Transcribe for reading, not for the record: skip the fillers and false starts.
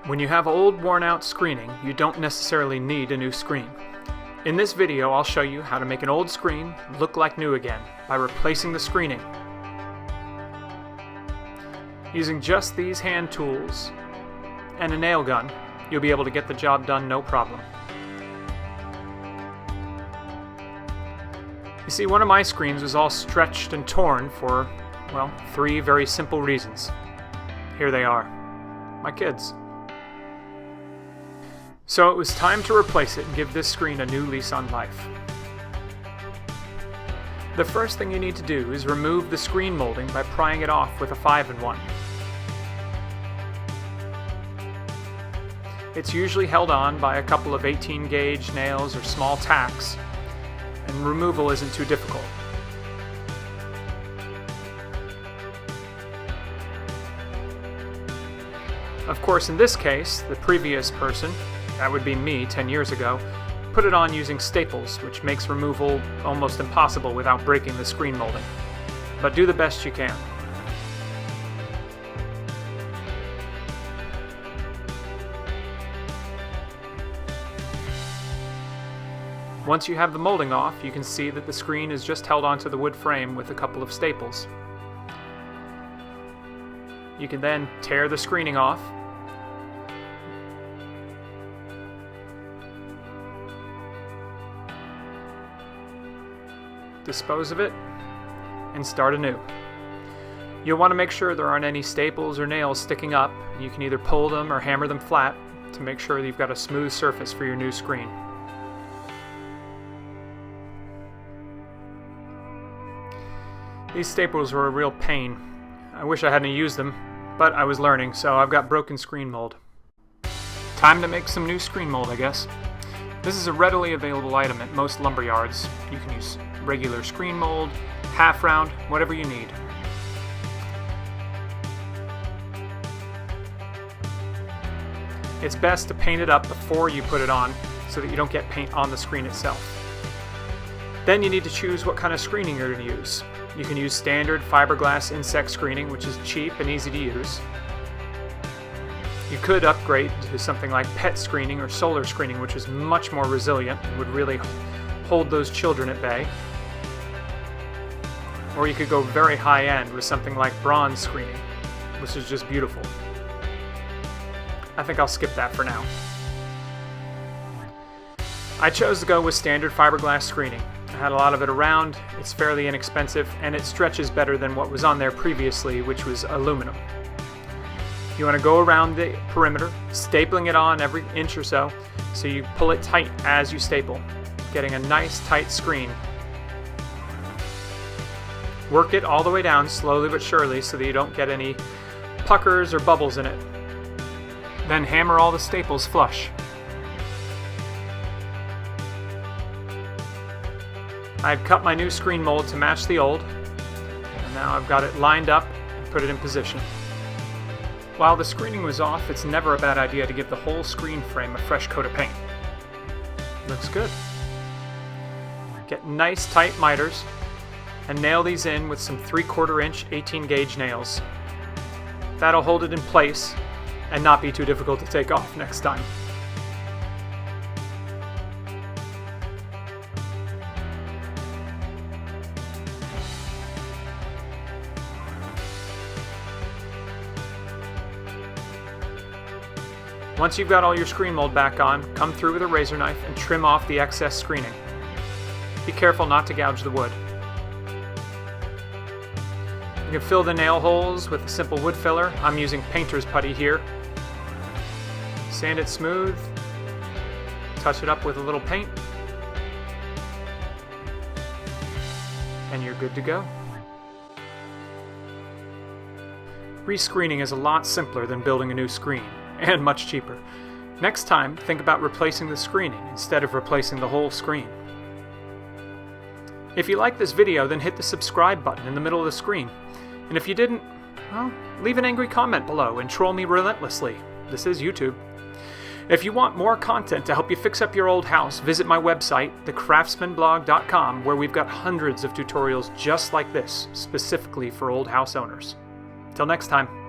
When you have old, worn-out screening, you don't necessarily need a new screen. In this video, I'll show you how to make an old screen look like new again by replacing the screening. Using just these hand tools and a nail gun, you'll be able to get the job done no problem. You see, one of my screens was all stretched and torn for, well, 3 very simple reasons. Here they are. My kids. So it was time to replace it and give this screen a new lease on life. The first thing you need to do is remove the screen molding by prying it off with a 5-in-1. It's usually held on by a couple of 18-gauge nails or small tacks, and removal isn't too difficult. Of course, in this case, the previous person, that would be me 10 years ago, put it on using staples, which makes removal almost impossible without breaking the screen molding. But do the best you can. Once you have the molding off, you can see that the screen is just held onto the wood frame with a couple of staples. You can then tear the screening off, dispose of it, and start anew. You'll want to make sure there aren't any staples or nails sticking up. You can either pull them or hammer them flat to make sure that you've got a smooth surface for your new screen. These staples were a real pain. I wish I hadn't used them, but I was learning, so I've got broken screen mold. Time to make some new screen mold, I guess. This is a readily available item at most lumber yards. You can use regular screen mold, half round, whatever you need. It's best to paint it up before you put it on so that you don't get paint on the screen itself. Then you need to choose what kind of screening you're going to use. You can use standard fiberglass insect screening, which is cheap and easy to use. You could upgrade to something like PET screening or solar screening, which is much more resilient and would really hold those children at bay. Or you could go very high-end with something like bronze screening, which is just beautiful. I think I'll skip that for now. I chose to go with standard fiberglass screening. I had a lot of it around, it's fairly inexpensive, and it stretches better than what was on there previously, which was aluminum. You want to go around the perimeter, stapling it on every inch or so you pull it tight as you staple, getting a nice tight screen. Work it all the way down slowly but surely so that you don't get any puckers or bubbles in it. Then hammer all the staples flush. I've cut my new screen mold to match the old, and now I've got it lined up and put it in position. While the screening was off, it's never a bad idea to give the whole screen frame a fresh coat of paint. Looks good. Get nice tight miters and nail these in with some 3/4 inch 18-gauge nails. That'll hold it in place and not be too difficult to take off next time. Once you've got all your screen mold back on, come through with a razor knife and trim off the excess screening. Be careful not to gouge the wood. You can fill the nail holes with a simple wood filler. I'm using painter's putty here. Sand it smooth, touch it up with a little paint, and you're good to go. Rescreening is a lot simpler than building a new screen, and much cheaper. Next time, think about replacing the screening instead of replacing the whole screen. If you like this video, then hit the subscribe button in the middle of the screen. And if you didn't, well, leave an angry comment below and troll me relentlessly. This is YouTube. If you want more content to help you fix up your old house, visit my website, thecraftsmanblog.com, where we've got hundreds of tutorials just like this, specifically for old house owners. Till next time.